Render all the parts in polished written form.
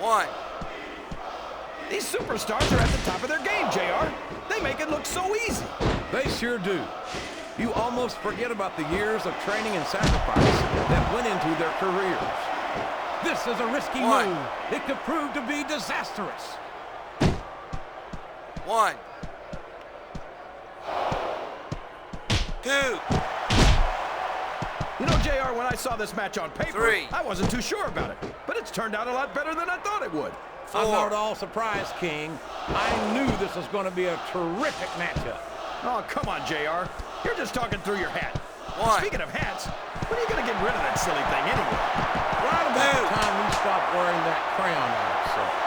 1. These superstars are at the top of their game, JR. They make it look so easy. They sure do. You almost forget about the years of training and sacrifice that went into their careers. This is a risky move. It could prove to be disastrous. 1. 2. You know, JR, when I saw this match on paper, 3. I wasn't too sure about it. But it's turned out a lot better than I thought it would. 4. I'm not at all surprised, King. I knew this was going to be a terrific matchup. Oh, come on, JR. You're just talking through your hat. 1. Speaking of hats, when are you going to get rid of that silly thing anyway? Right about the time we stop wearing that crown on ourselves.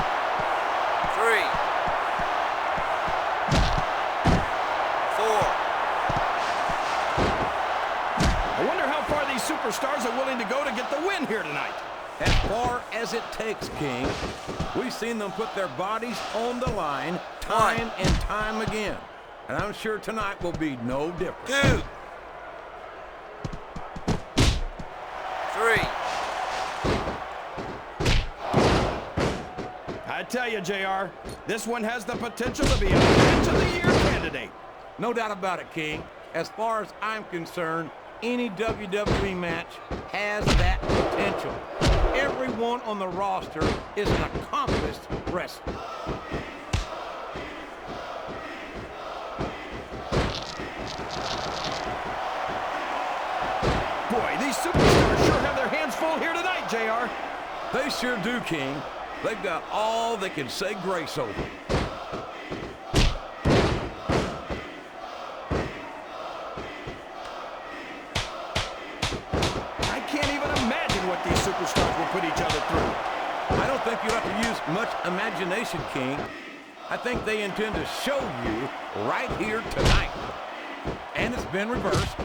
3. 4. I wonder how far these superstars are willing to go to get the win here tonight. As far as it takes, King. We've seen them put their bodies on the line time and time again. And I'm sure tonight will be no different. 2. 3. I tell you, JR, this one has the potential to be a Match of the Year candidate. No doubt about it, King. As far as I'm concerned, any WWE match has that potential. Everyone on the roster is an accomplished wrestler. Boy, these superstars sure have their hands full here tonight, JR. They sure do, King. They've got all they can say grace over. I can't even imagine what these superstars will put each other through. I don't think you have to use much imagination, King. I think they intend to show you right here tonight. And it's been reversed.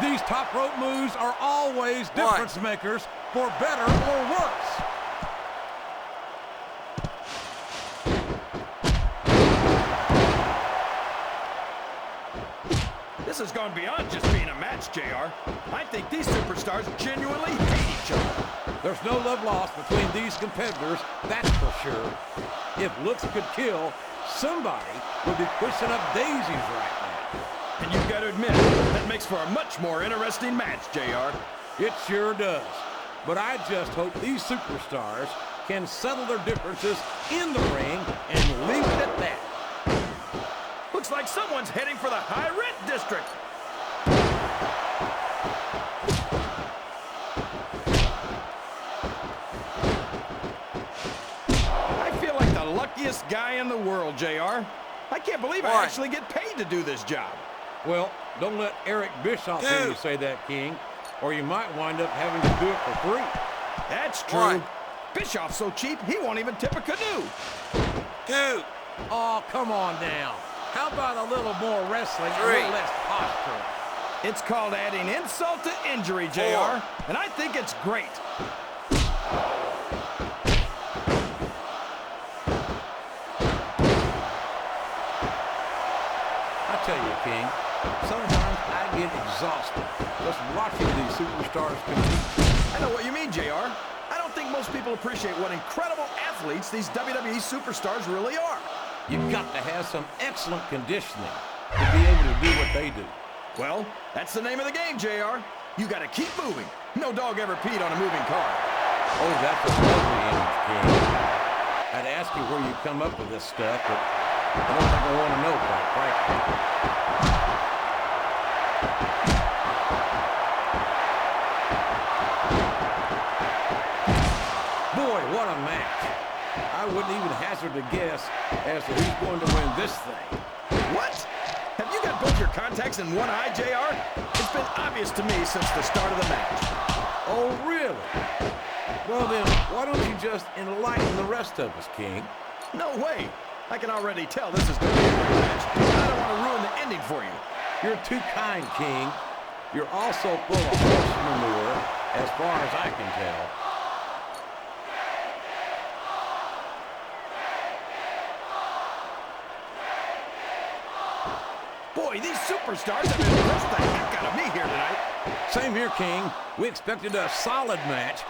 These top rope moves are always difference makers, for better or worse. This has gone beyond just being a match, JR. I think these superstars genuinely hate each other. There's no love lost between these competitors, that's for sure. If looks could kill, somebody would be pushing up daisies right now. And you've got to admit, that makes for a much more interesting match, JR. It sure does. But I just hope these superstars can settle their differences in the ring and leave it at that. Looks like someone's heading for the high rent district. I feel like the luckiest guy in the world, JR. I can't believe I actually get paid to do this job. Well, don't let Eric Bischoff hear you say that, King, or you might wind up having to do it for free. That's true. Bischoff's so cheap, he won't even tip a canoe. 2. Oh, come on now. How about a little more wrestling, a little less posture? It's called adding insult to injury, JR, and I think it's great. I tell you, King, sometimes I get exhausted just watching these superstars compete. I know what you mean, JR. I don't think most people appreciate what incredible athletes these WWE superstars really are. You've got to have some excellent conditioning to be able to do what they do. Well, that's the name of the game, JR. You got to keep moving. No dog ever peed on a moving car. Oh, that's a lovely image, King. I'd ask you where you come up with this stuff, but I don't think I want to know, quite frankly. Boy, what a match. I wouldn't even hazard a guess as to who's going to win this thing. What? Have you got both your contacts in one eye, JR? It's been obvious to me since the start of the match. Oh, really? Well, then, why don't you just enlighten the rest of us, King? No way. I can already tell this is going to be a great match. I don't want to ruin the ending for you. You're too kind, King. You're also full of horse manure, as far as I can tell. Boy, these superstars have impressed the heck out of me here tonight. Same here, King. We expected a solid match.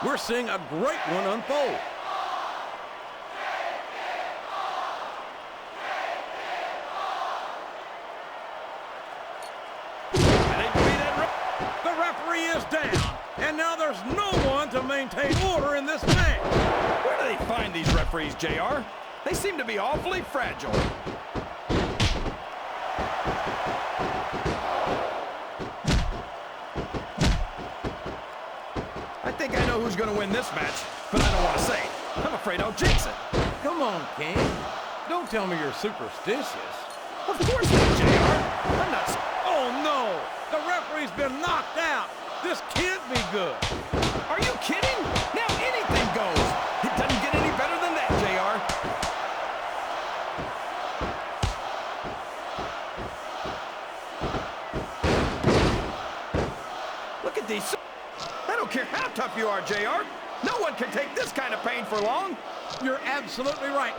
We're seeing a great one unfold. The referee is down, and now there's no one to maintain order in this match. Where do they find these referees, JR? They seem to be awfully fragile. I think I know who's going to win this match, but I don't want to say it. I'm afraid I'll jinx it. Come on, King. Don't tell me you're superstitious. Of course not, JR. I'm not... Oh, no! The referee's been knocked out. This can't be good. Are you kidding? Now anything goes. It doesn't get any better than that, JR. Look at these... I don't care how tough you are, JR. No one can take this kind of pain for long. You're absolutely right.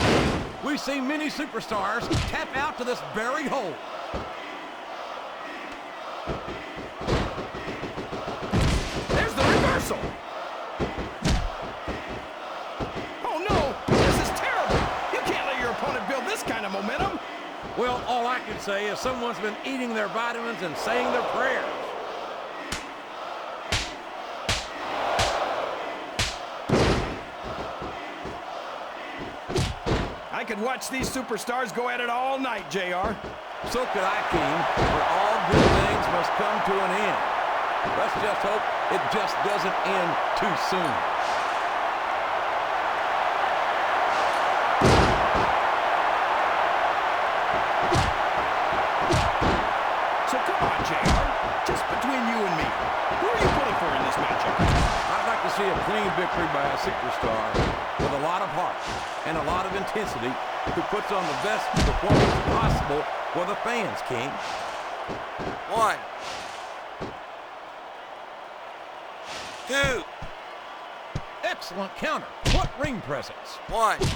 We've seen many superstars tap out to this very hole. There's the reversal. Oh, no. This is terrible. You can't let your opponent build this kind of momentum. Well, all I can say is someone's been eating their vitamins and saying their prayers. I could watch these superstars go at it all night, JR. So could I, King, but all good things must come to an end. Let's just hope it just doesn't end too soon. So come on, JR. Just between you and me, who are you pulling for in this matchup? I'd like to see a clean victory by a superstar with a lot of heart and a lot of intensity who puts on the best performance possible for the fans, King. 1, 2, Excellent counter. What ring presence. 1, 2,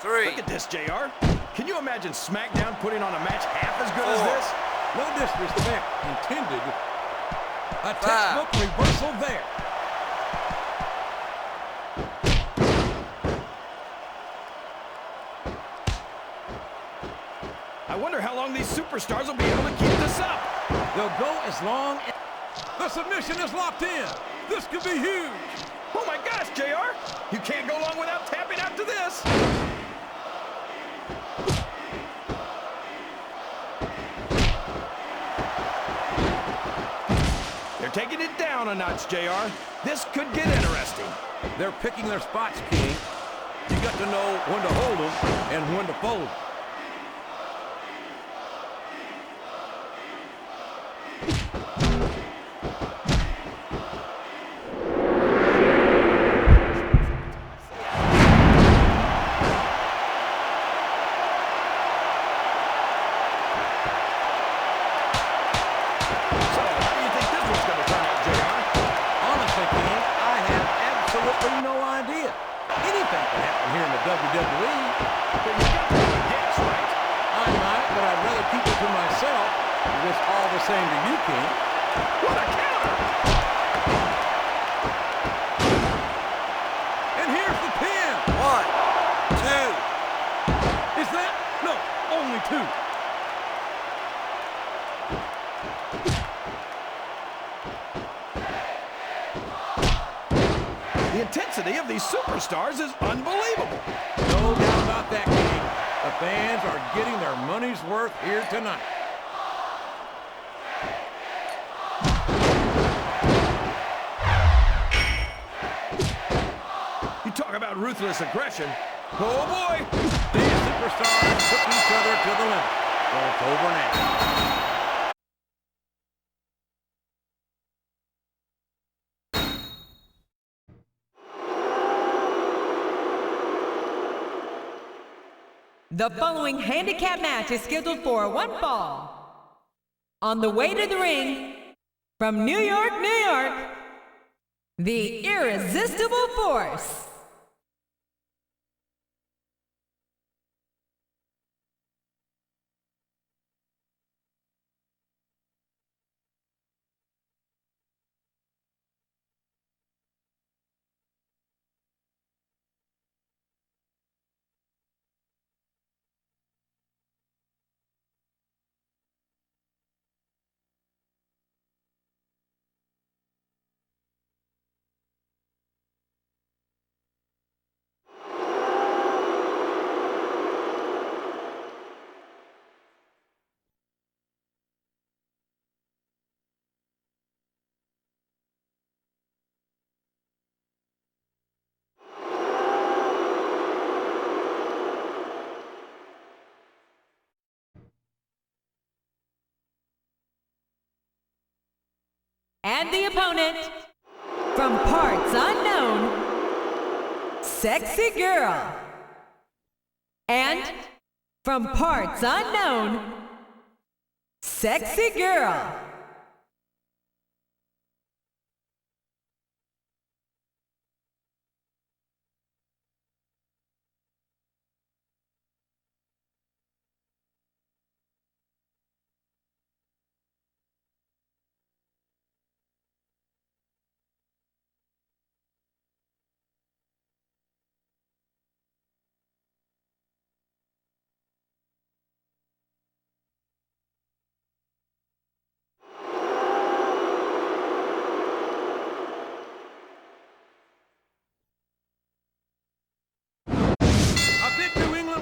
3, Look at this, JR. Can you imagine SmackDown putting on a match half as good as 4, this? No disrespect intended. A textbook reversal there. I wonder how long these superstars will be able to keep this up. They'll go as long as... The submission is locked in. This could be huge. Oh my gosh, JR. You can't go long without tapping out to this. They're taking it down a notch, JR. This could get interesting. They're picking their spots, King. You got to know when to hold them and when to fold them. Same to you, King. What a counter! And here's the pin. 1, 2. Is that? No, only 2. The intensity of these superstars is unbelievable. No doubt about that, King. The fans are getting their money's worth here tonight. Talk about ruthless aggression. Oh boy! These superstars took each other to the limit. Well, it's over now. The following handicap match is scheduled for one fall. On the way to the ring, from New York, New York, the Irresistible Force. And the opponent, from parts unknown, Sexy Girl. And from parts unknown, Sexy Girl.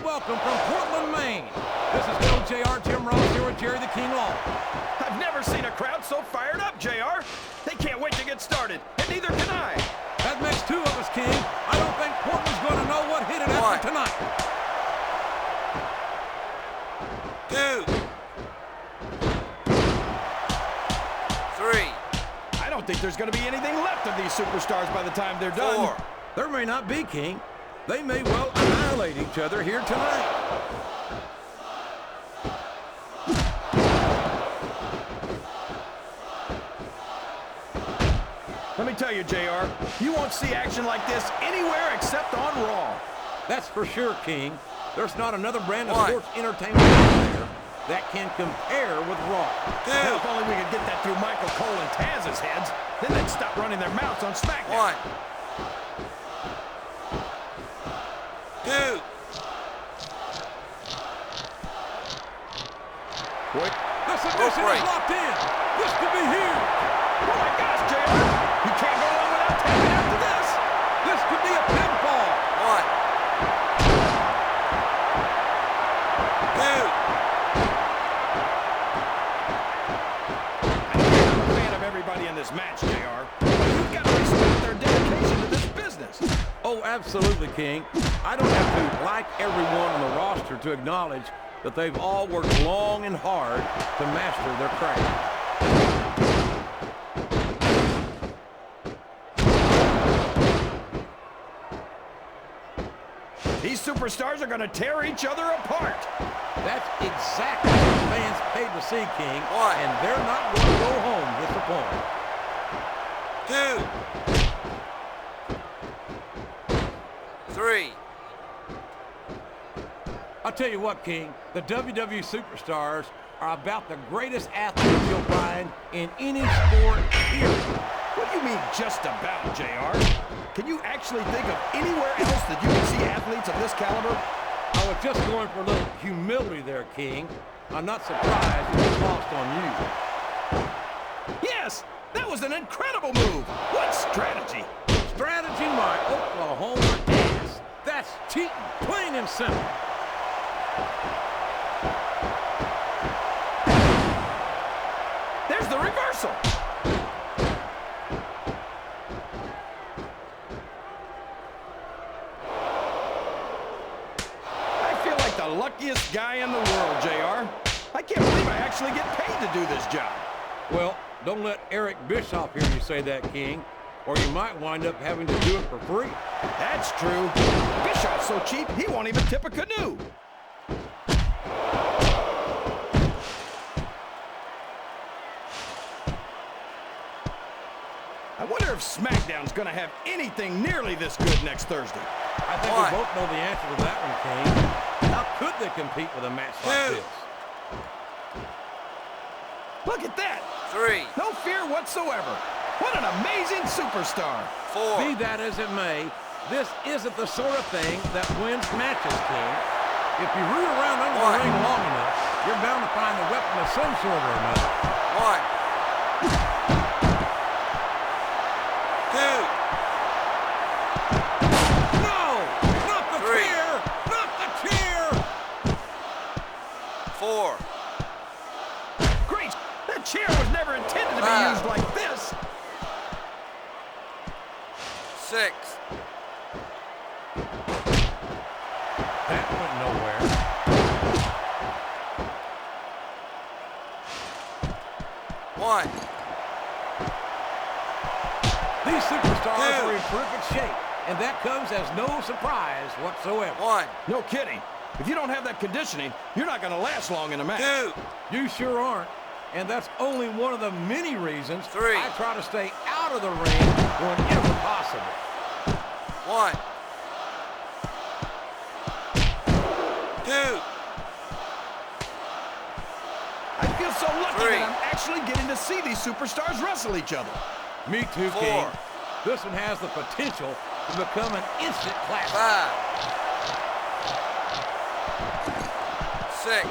Welcome from Portland, Maine. This is LJR Jim Ross here with Jerry the King Law. I've never seen a crowd so fired up, JR. They can't wait to get started, and neither can I. That makes two of us, King. I don't think Portland's going to know what hit it after tonight. 2, 3. I don't think there's going to be anything left of these superstars by the time they're done. 4. There may not be, King. They may well annihilate each other here tonight. Let me tell you, JR, you won't see action like this anywhere except on Raw. That's for sure, King. There's not another brand of 1. sports entertainment out there that can compare with Raw. Hell, if only we could get that through Michael Cole and Taz's heads, then they'd stop running their mouths on SmackDown. 1, 2. Wait. The submission is locked in. This could be huge. Oh my gosh, JR! You can't go on without tapping after this. This could be a pinfall. 1, 2. I'm a fan of everybody in this match, JR. You've got to respect their dedication to this business. Oh, absolutely, King. I don't have to like everyone on the roster to acknowledge that they've all worked long and hard to master their craft. These superstars are going to tear each other apart. That's exactly what fans paid to see, King, and they're not going to go home disappointed. 2, 3. I'll tell you what, King, the WWE superstars are about the greatest athletes you'll find in any sport, period. What do you mean, just about, JR? Can you actually think of anywhere else that you can see athletes of this caliber? I was just going for a little humility there, King. I'm not surprised it was lost on you. Yes, that was an incredible move. What strategy? Strategy, my Oklahoma ass. That's cheating, plain and simple. There's the reversal. I feel like the luckiest guy in the world, JR. I can't believe I actually get paid to do this job. Well, don't let Eric Bischoff hear you say that, King, or you might wind up having to do it for free. That's true. Bischoff's so cheap, he won't even tip a canoe. I wonder if SmackDown's going to have anything nearly this good next Thursday. I think we both know the answer to that one, King. How could they compete with a match like this? Look at that. 3. No fear whatsoever. What an amazing superstar. 4. Be that as it may, this isn't the sort of thing that wins matches, King. If you root around under the ring long enough, you're bound to find a weapon of some sort or another. 1, 2. No! Not the 3. chair! Not the chair! 4. Great. That chair was never intended to be used like this. 6. That went nowhere. 1, These superstars 2. are in terrific shape, and that comes as no surprise whatsoever. 1, No kidding. If you don't have that conditioning, you're not going to last long in a match. 2, You sure aren't. And that's only one of the many reasons 3. I try to stay out of the ring whenever possible. 1, 2, I feel so lucky 3. that I'm actually getting to see these superstars wrestle each other. Me too, 4. King. This one has the potential to become an instant classic. 5, 6,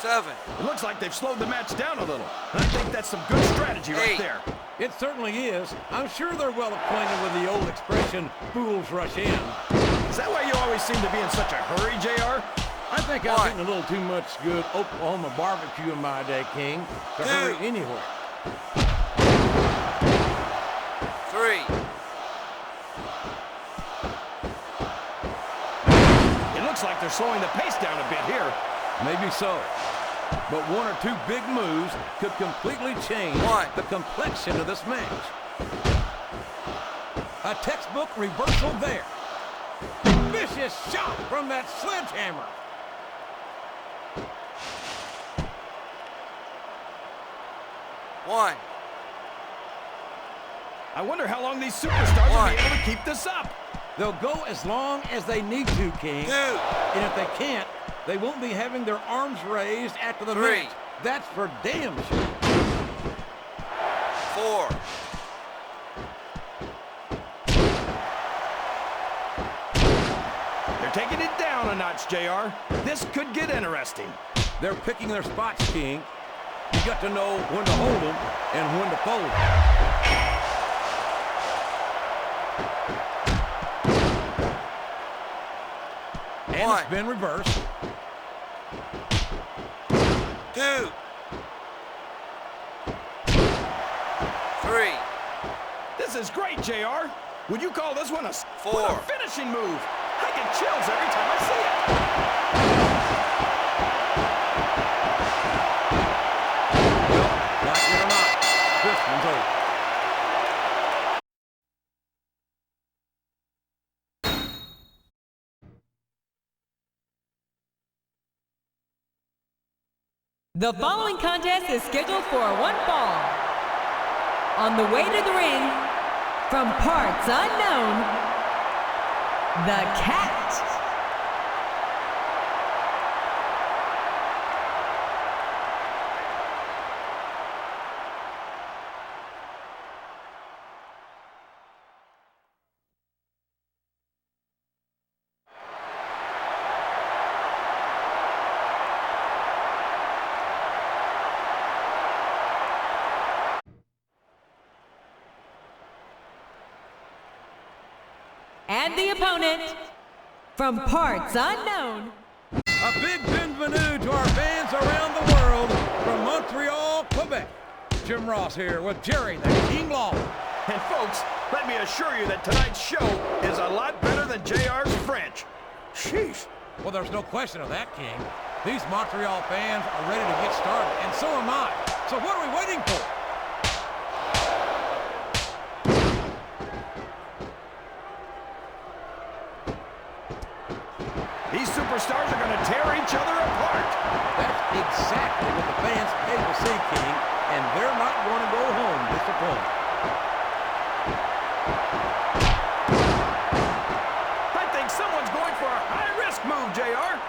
7, It looks like they've slowed the match down a little. And I think that's some good strategy right 8. there. It certainly is. I'm sure they're well acquainted with the old expression, fools rush in. Is that why you always seem to be in such a hurry, JR? I think I've eaten a little too much good Oklahoma barbecue in my day, King, to 2. hurry anywhere. 3, It looks like they're slowing the pace down a bit here. Maybe so. But one or two big moves could completely change 1. the complexion of this match. A textbook reversal there. Vicious shot from that sledgehammer. 1, I wonder how long these superstars will 1. be able to keep this up. They'll go as long as they need to, King. 2, And if they can't, they won't be having their arms raised after the 3. match. That's for damn sure. 4, They're taking it down a notch, JR. This could get interesting. They're picking their spots, King. You got to know when to hold them and when to fold them. And 1. it's been reversed. 2, 3, This is great, JR. Would you call this one a 4. what a finishing move? I get chills every time I see it. Well, like it or not, this one's over. The following contest is scheduled for one fall. On the way to the ring, from parts unknown, the Cat. And the opponent, from parts unknown, A big bienvenue to our fans around the world from Montreal, Quebec. Jim Ross here with Jerry the King Lawler. And folks, let me assure you that tonight's show is a lot better than JR's French. Sheesh. Well, there's no question of that, King. These Montreal fans are ready to get started, and so am I. So what are we waiting for? These superstars are going to tear each other apart. That's exactly what the fans paid to see, King, and they're not going to go home disappointed. I think someone's going for a high-risk move, JR.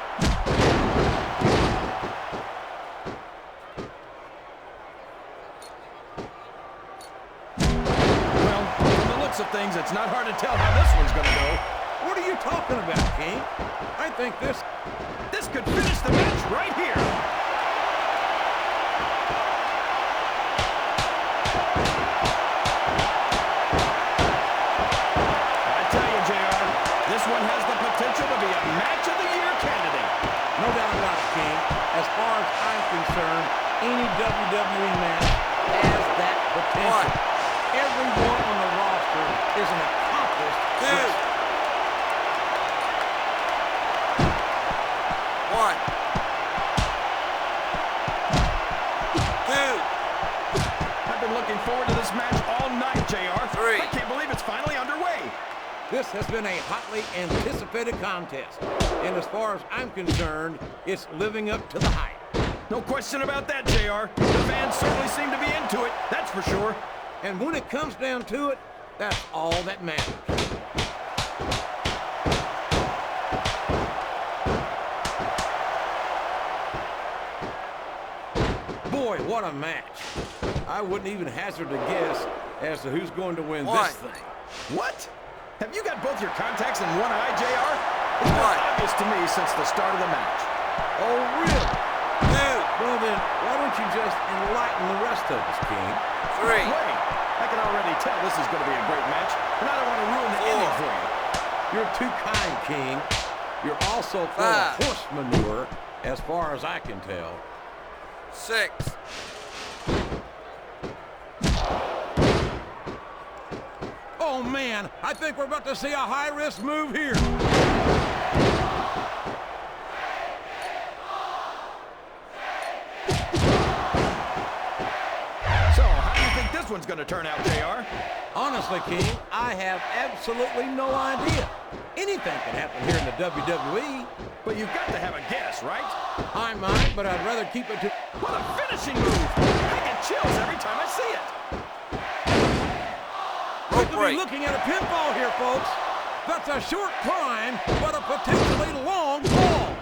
Well, from the looks of things, it's not hard to tell how this one's going to go. What are you talking about, King? I think this Could finish the match right here. I tell you, JR, this one has the potential to be a match of the year candidate. No doubt about it, King. As far as I'm concerned, any WWE match has that potential. Everyone on the roster is an accomplished wrestler. 1, 2, looking forward to this match all night, JR. 3. I can't believe it's finally underway. This has been a hotly anticipated contest, and as far as I'm concerned, it's living up to the hype. No question about that, JR. The fans certainly seem to be into it, that's for sure. And when it comes down to it, that's all that matters. Boy, what a match. I wouldn't even hazard a guess as to who's going to win this thing. What? Have you got both your contacts in one eye, JR? It's been obvious to me since the start of the match. Oh, really? 2. Well then, why don't you just enlighten the rest of us, King? 3. Wait, I can already tell this is going to be a great match, and I don't want to ruin the ending for you. You're too kind, King. You're also full of horse manure, as far as I can tell. 6. Oh, man, I think we're about to see a high-risk move here. So, how do you think this one's going to turn out, JR? Honestly, King, I have absolutely no idea. Anything can happen here in the WWE. But you've got to have a guess, right? I might, but I'd rather keep it to... What a finishing move! I get chills every time I see it. We're going to be looking at a pinfall here, folks. That's a short climb, but a potentially long fall.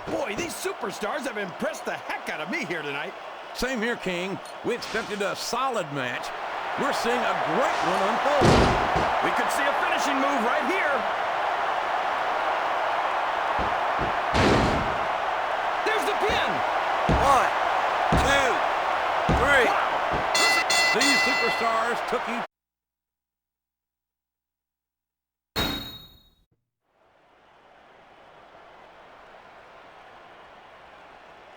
Boy, these superstars have impressed the heck out of me here tonight. Same here, King. We expected a solid match. We're seeing a great one unfold. We could see a finishing move right here. There's the pin. 1, 2, 3. Wow. These superstars took each...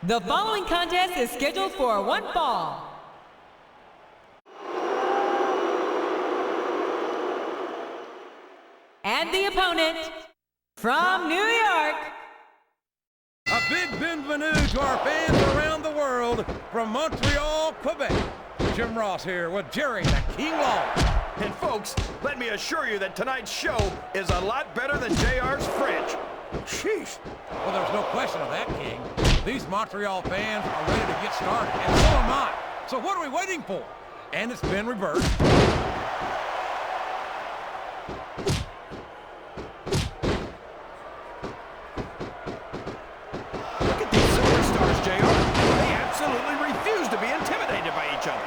The following contest is scheduled for one fall. And the opponent, from New York, A big bienvenue to our fans around the world from Montreal, Quebec. Jim Ross here with Jerry the King Law. And folks, let me assure you that tonight's show is a lot better than JR's French. Sheesh. Well, there's no question of that, King. These Montreal fans are ready to get started, and so am I. So what are we waiting for? And it's been reversed. Look at these superstars, JR. They absolutely refuse to be intimidated by each other.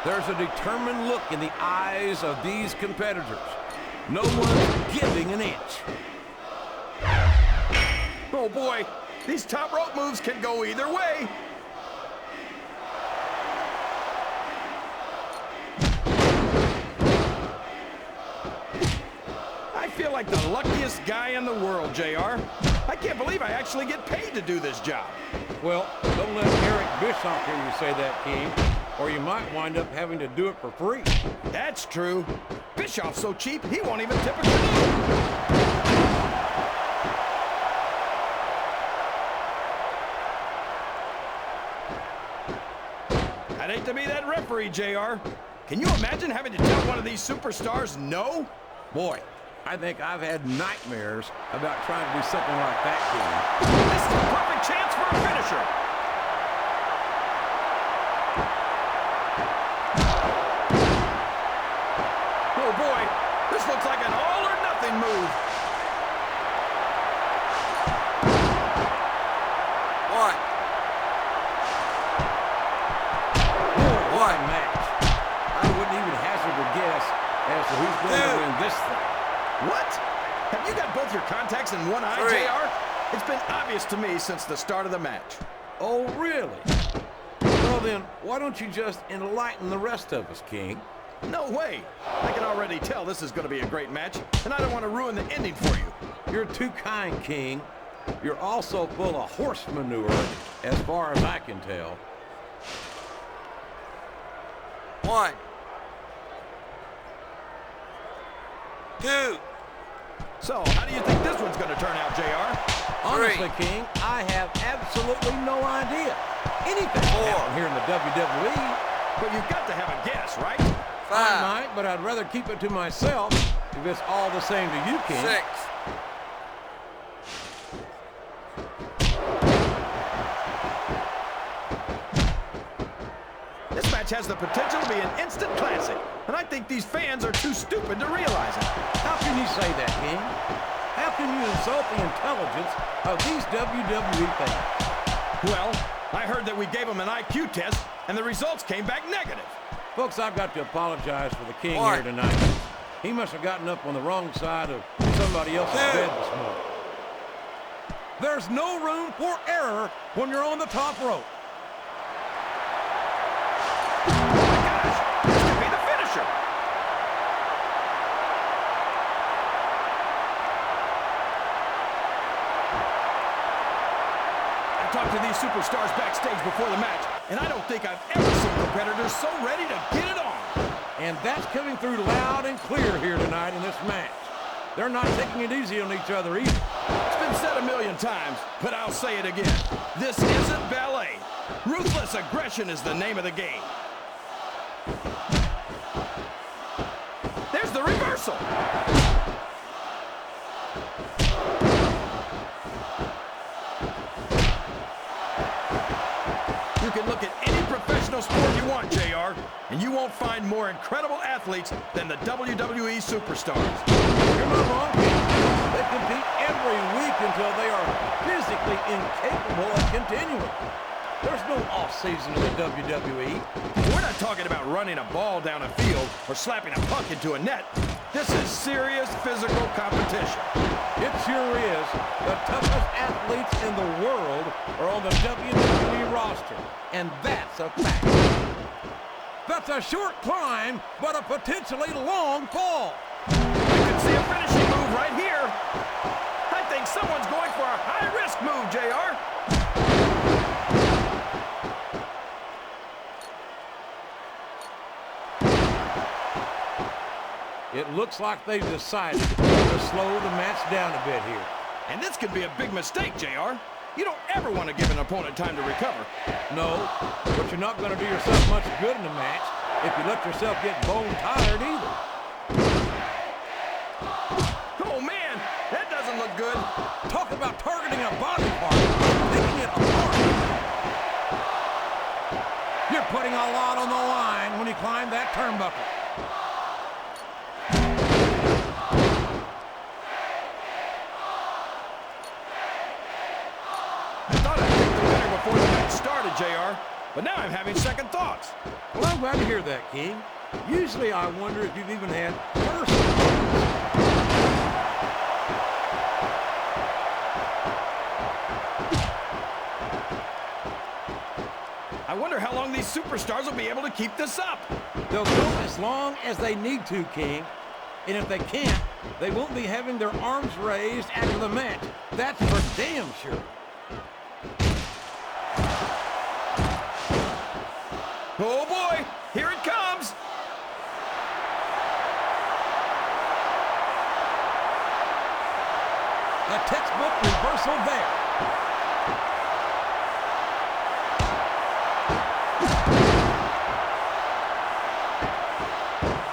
There's a determined look in the eyes of these competitors. No one's giving an inch. Oh boy, these top rope moves can go either way. I feel like the luckiest guy in the world, JR. I can't believe I actually get paid to do this job. Well, don't let Eric Bischoff hear you say that, King, or you might wind up having to do it for free. That's true. Bischoff's so cheap, he won't even tip a canoe. I'd hate to be that referee, JR. Can you imagine having to tell one of these superstars no? Boy, I think I've had nightmares about trying to do something like that, King. This is a perfect chance for a finisher. Oh boy, this looks like an all-or-nothing move. 1. What a match. I wouldn't even hazard a guess as to who's going to win this thing. What? Have you got both your contacts in one eye, 3. JR? It's been obvious to me since the start of the match. Oh, really? Well then, why don't you just enlighten the rest of us, King? No way. I can already tell this is going to be a great match, and I don't want to ruin the ending for you. You're too kind, King. You're also full of horse manure, as far as I can tell. 1, 2. So, how do you think this one's going to turn out, JR? Honestly, King, I have absolutely no idea. Anything can happen here in the WWE. But you've got to have a guess, right? I 5, might, but I'd rather keep it to myself if it's all the same to you, King. 6, This match has the potential to be an instant classic, and I think these fans are too stupid to realize it. How can you say that, King? How can you insult the intelligence of these WWE fans? Well, I heard that we gave them an IQ test, and the results came back negative. Folks, I've got to apologize for the King One. here tonight. He must have gotten up on the wrong side of somebody else's bed this morning. There's no room for error when you're on the top rope. Oh my gosh, this could be the finisher. I talked to these superstars backstage before the match, and I don't think I've ever seen competitors so ready to get it on. And that's coming through loud and clear here tonight in this match. They're not taking it easy on each other either. It's been said a million times, but I'll say it again. This isn't ballet. Ruthless aggression is the name of the game. There's the reversal. You can look at any professional sport you want, JR, and you won't find more incredible athletes than the WWE superstars. You're not wrong, King. They compete every week until they are physically incapable of continuing. There's no off-season in the WWE. We're not talking about running a ball down a field or slapping a puck into a net. This is serious physical competition. It sure is. The toughest athletes in the world are on the WWE roster, and that's a fact. That's a short climb, but a potentially long fall. You can see a finishing move right here. I think someone's going for a high-risk move, JR. It looks like they've decided to slow the match down a bit here. And this could be a big mistake, JR. You don't ever want to give an opponent time to recover. No, but you're not going to do yourself much good in the match if you let yourself get bone tired either. Oh, man, that doesn't look good. Talk about targeting a body part, picking it apart. You're putting a lot on the line when you climb that turnbuckle. Before the match started, JR, but now I'm having second thoughts. Well, I'm glad to hear that, King. Usually I wonder if you've even had personal thoughts. I wonder how long these superstars will be able to keep this up. They'll go as long as they need to, King. And if they can't, they won't be having their arms raised after the match. That's for damn sure. Oh boy, here it comes. A textbook reversal there.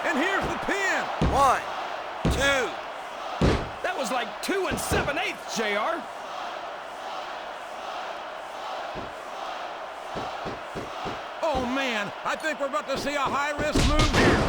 And here's the pin. 1, 2. That was like 2 7/8, JR. Oh, man, I think we're about to see a high-risk move here.